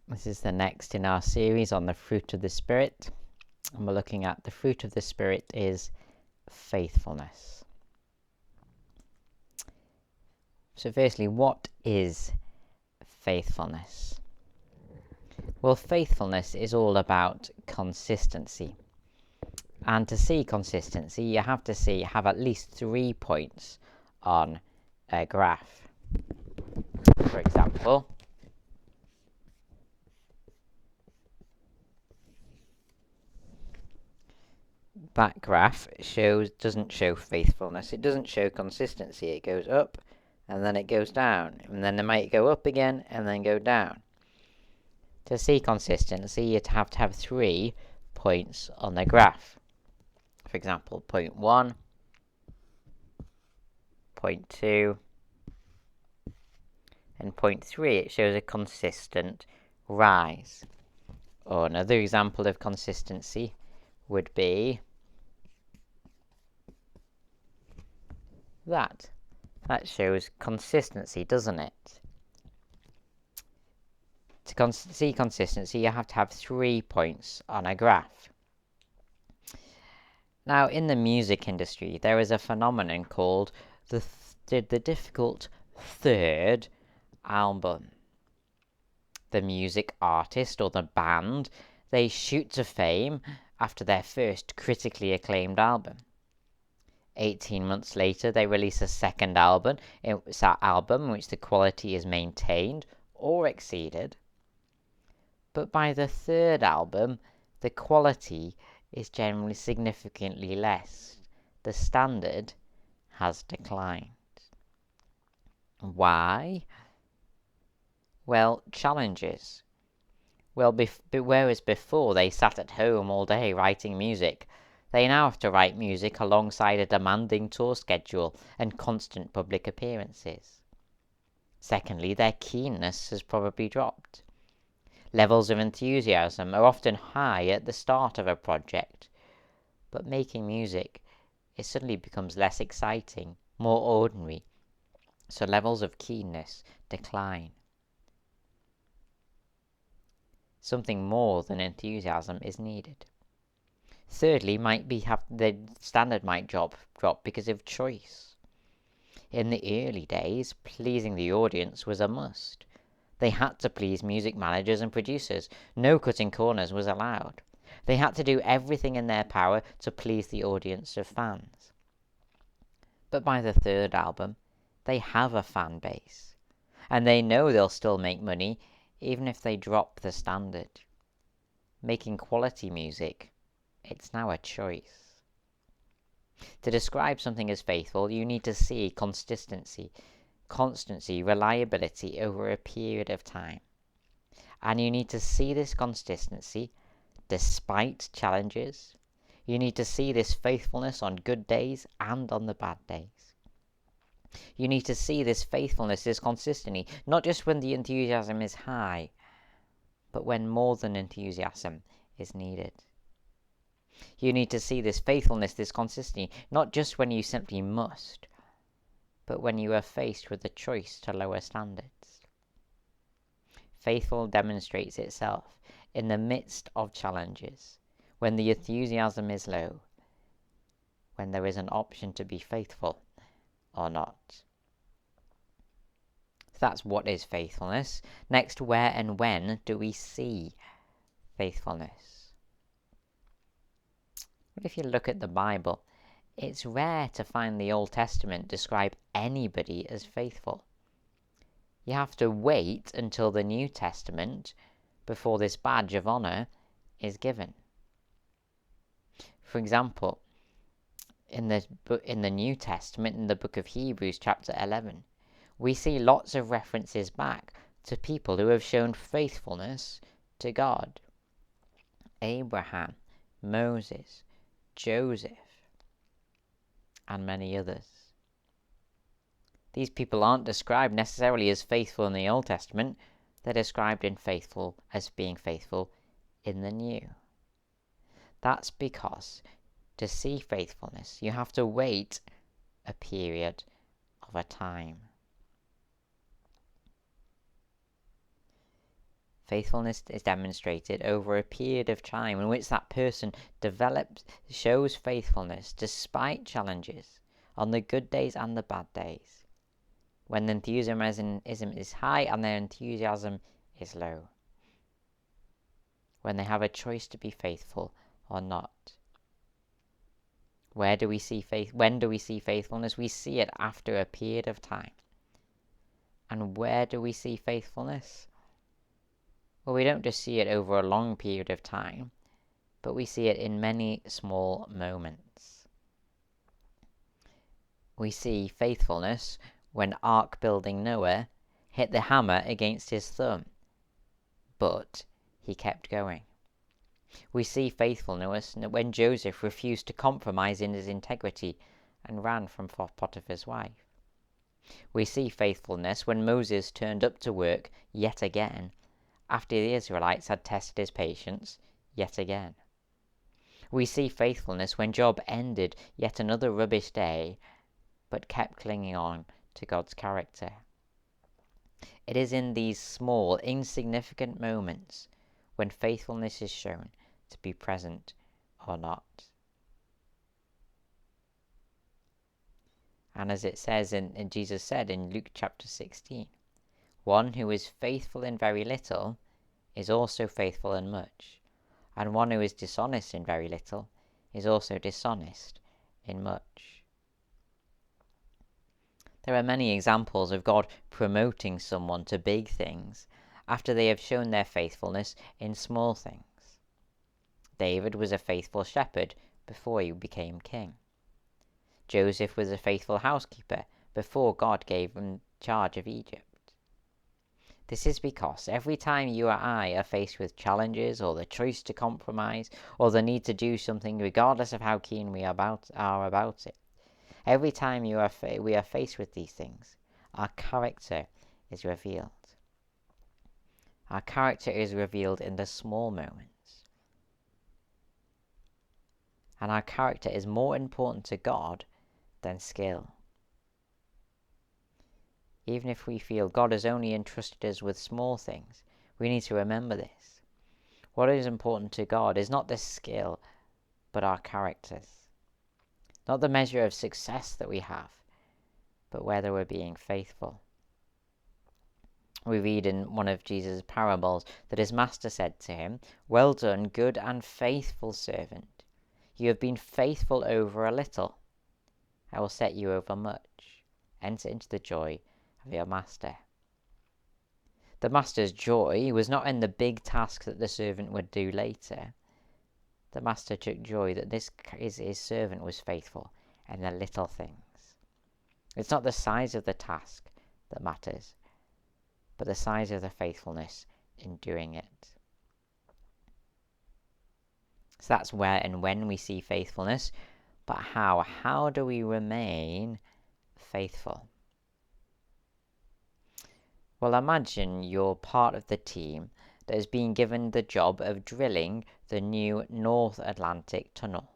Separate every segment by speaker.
Speaker 1: This is the next in our series on the fruit of the Spirit, and we're looking at the fruit of the Spirit is faithfulness. So firstly, what is faithfulness? Well, faithfulness is all about consistency. And to see consistency, you have to have at least 3 points on a graph. For example, that graph doesn't show faithfulness. It doesn't show consistency. It goes up and then it goes down, and then it might go up again and then go down. To see consistency, you'd have to have 3 points on the graph. For example, point 1, point 2, and point 3. It shows a consistent rise. Or another example of consistency would be that. That shows consistency, doesn't it? To see consistency, you have to have 3 points on a graph. Now, in the music industry, there is a phenomenon called the difficult third album. The music artist or the band, they shoot to fame after their first critically acclaimed album. 18 months later, they release a second album. It's that album in which the quality is maintained or exceeded. But by the third album, the quality is generally significantly less. The standard has declined. Why? Well, challenges. Well, whereas before they sat at home all day writing music, they now have to write music alongside a demanding tour schedule and constant public appearances. Secondly, their keenness has probably dropped. Levels of enthusiasm are often high at the start of a project, but making music, it suddenly becomes less exciting, more ordinary, so levels of keenness decline. Something more than enthusiasm is needed. Thirdly, the standard might drop because of choice. In the early days, pleasing the audience was a must. They had to please music managers and producers. No cutting corners was allowed. They had to do everything in their power to please the audience of fans. But by the third album, they have a fan base, and they know they'll still make money even if they drop the standard. Making quality music, it's now a choice. To describe something as faithful, you need to see consistency, reliability over a period of time. And you need to see this consistency despite challenges. You need to see this faithfulness on good days and on the bad days. You need to see this faithfulness, this consistency, not just when the enthusiasm is high, but when more than enthusiasm is needed. You need to see this faithfulness, this consistency, not just when you simply must, but when you are faced with the choice to lower standards. Faithful demonstrates itself in the midst of challenges, when the enthusiasm is low, when there is an option to be faithful or not. So that's what is faithfulness. Next, where and when do we see faithfulness? If you look at the Bible, it's rare to find the Old Testament describe anybody as faithful. You have to wait until the New Testament before this badge of honor is given. For example, in the New Testament, in the book of Hebrews chapter 11, we see lots of references back to people who have shown faithfulness to God. Abraham, Moses, Joseph, and many others. These people aren't described necessarily as faithful in the Old Testament, they're described as being faithful in the New. That's because to see faithfulness, you have to wait a period of a time. Faithfulness is demonstrated over a period of time in which that person shows faithfulness despite challenges, on the good days and the bad days, when the enthusiasm is high and their enthusiasm is low, when they have a choice to be faithful or not. When do we see faithfulness? We see it after a period of time. And where do we see faithfulness? Well, we don't just see it over a long period of time, but we see it in many small moments. We see faithfulness when ark-building Noah hit the hammer against his thumb, but he kept going. We see faithfulness when Joseph refused to compromise in his integrity and ran from Potiphar's wife. We see faithfulness when Moses turned up to work yet again, after the Israelites had tested his patience yet again. We see faithfulness when Job ended yet another rubbish day, but kept clinging on to God's character. It is in these small, insignificant moments when faithfulness is shown to be present or not. And as it says, and Jesus said in Luke chapter 16, one who is faithful in very little is also faithful in much, and one who is dishonest in very little is also dishonest in much. There are many examples of God promoting someone to big things after they have shown their faithfulness in small things. David was a faithful shepherd before he became king. Joseph was a faithful housekeeper before God gave him charge of Egypt. This is because every time you or I are faced with challenges, or the choice to compromise, or the need to do something regardless of how keen we are about it, every time we are faced with these things, our character is revealed. Our character is revealed in the small moments. And our character is more important to God than skill. Even if we feel God has only entrusted us with small things, we need to remember this. What is important to God is not the skill, but our characters. Not the measure of success that we have, but whether we're being faithful. We read in one of Jesus' parables that his master said to him, "Well done, good and faithful servant. You have been faithful over a little. I will set you over much. Enter into the joy of your master." The master's joy was not in the big task that the servant would do later. The master took joy that his servant was faithful in the little things. It's not the size of the task that matters, but the size of the faithfulness in doing it. So that's where and when we see faithfulness, but how? How do we remain faithful? Well, imagine you're part of the team that has been given the job of drilling the new North Atlantic Tunnel.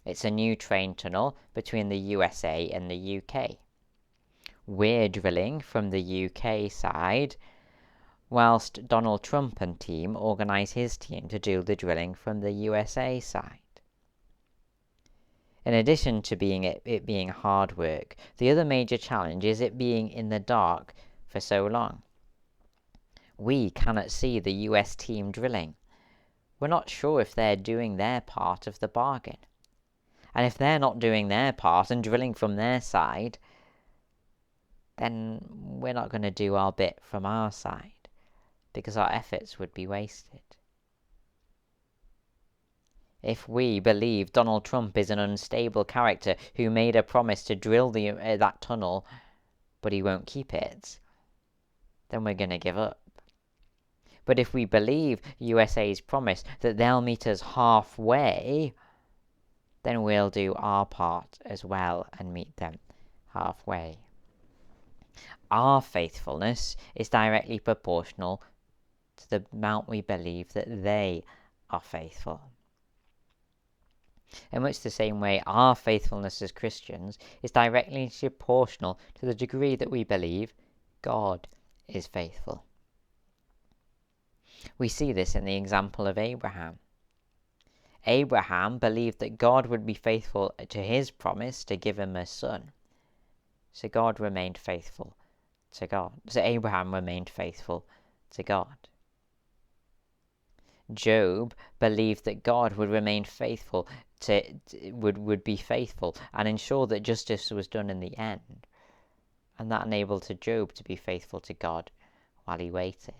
Speaker 1: It's a new train tunnel between the USA and the UK. We're drilling from the UK side, whilst Donald Trump and team organise his team to do the drilling from the USA side. In addition to it being hard work, the other major challenge is it being in the dark for so long. We cannot see the US team drilling. We're not sure if they're doing their part of the bargain. And if they're not doing their part and drilling from their side, then we're not going to do our bit from our side, because our efforts would be wasted. If we believe Donald Trump is an unstable character who made a promise to drill that tunnel, but he won't keep it, then we're going to give up. But if we believe USA's promise that they'll meet us halfway, then we'll do our part as well and meet them halfway. Our faithfulness is directly proportional to the amount we believe that they are faithful. In much the same way, our faithfulness as Christians is directly proportional to the degree that we believe God is faithful. We see this in the example of Abraham. Abraham believed that God would be faithful to his promise to give him a son. So God remained faithful to God. So Abraham remained faithful to God. Job believed that God would remain faithful would be faithful and ensure that justice was done in the end. And that enabled Job to be faithful to God while he waited.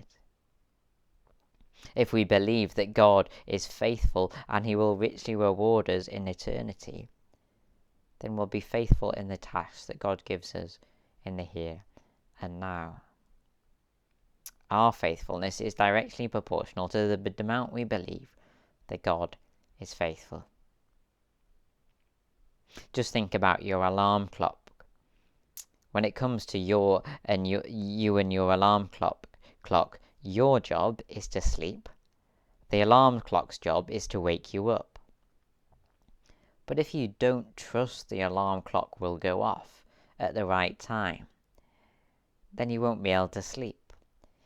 Speaker 1: If we believe that God is faithful and he will richly reward us in eternity, then we'll be faithful in the tasks that God gives us in the here and now. Our faithfulness is directly proportional to the amount we believe that God is faithful. Just think about your alarm clock. When it comes to you and your alarm clock, your job is to sleep. The alarm clock's job is to wake you up. But if you don't trust the alarm clock will go off at the right time, then you won't be able to sleep.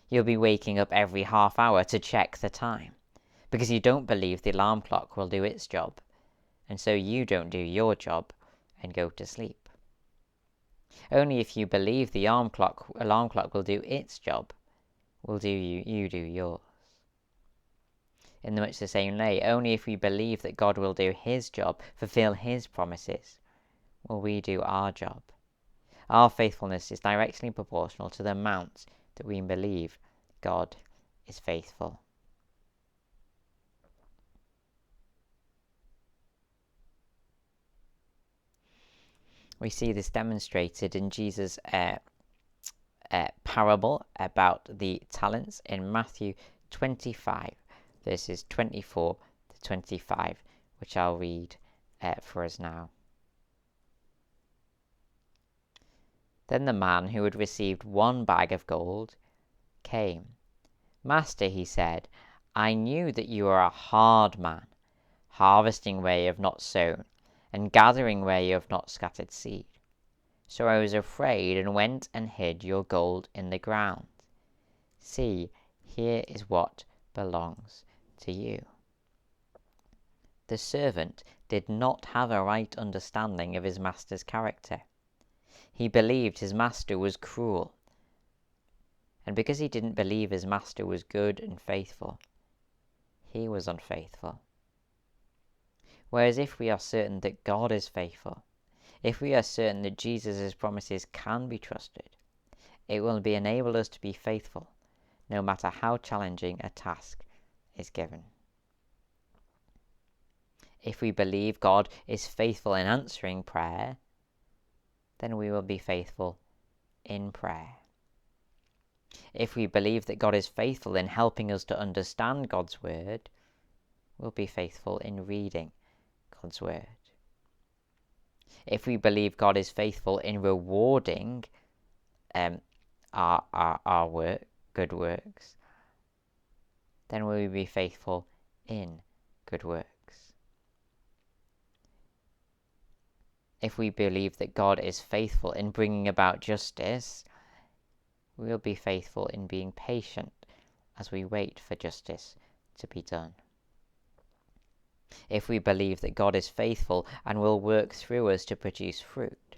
Speaker 1: You'll be waking up every half hour to check the time, because you don't believe the alarm clock will do its job, and so you don't do your job and go to sleep. Only if you believe the alarm clock will do its job, will you do yours. In much the same way, only if we believe that God will do his job, fulfill his promises, will we do our job. Our faithfulness is directly proportional to the amount that we believe God is faithful. We see this demonstrated in Jesus' parable about the talents in Matthew 25, verses 24 to 25, which I'll read for us now. Then the man who had received 1 bag of gold came. Master, he said, I knew that you are a hard man, harvesting where you have not sown, and gathering where you have not scattered seed. So I was afraid and went and hid your gold in the ground. See, here is what belongs to you. The servant did not have a right understanding of his master's character. He believed his master was cruel, and because he didn't believe his master was good and faithful, he was unfaithful. Whereas if we are certain that God is faithful, if we are certain that Jesus' promises can be trusted, it will enable us to be faithful, no matter how challenging a task is given. If we believe God is faithful in answering prayer, then we will be faithful in prayer. If we believe that God is faithful in helping us to understand God's word, we'll be faithful in reading God's word. If we believe God is faithful in rewarding our work, good works, then we will be faithful in good works. If we believe that God is faithful in bringing about justice, we will be faithful in being patient as we wait for justice to be done. If we believe that God is faithful and will work through us to produce fruit,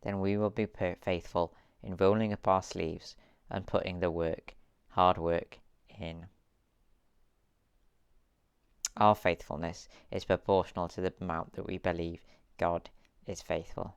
Speaker 1: then we will be faithful in rolling up our sleeves and putting the hard work in. Our faithfulness is proportional to the amount that we believe God is faithful.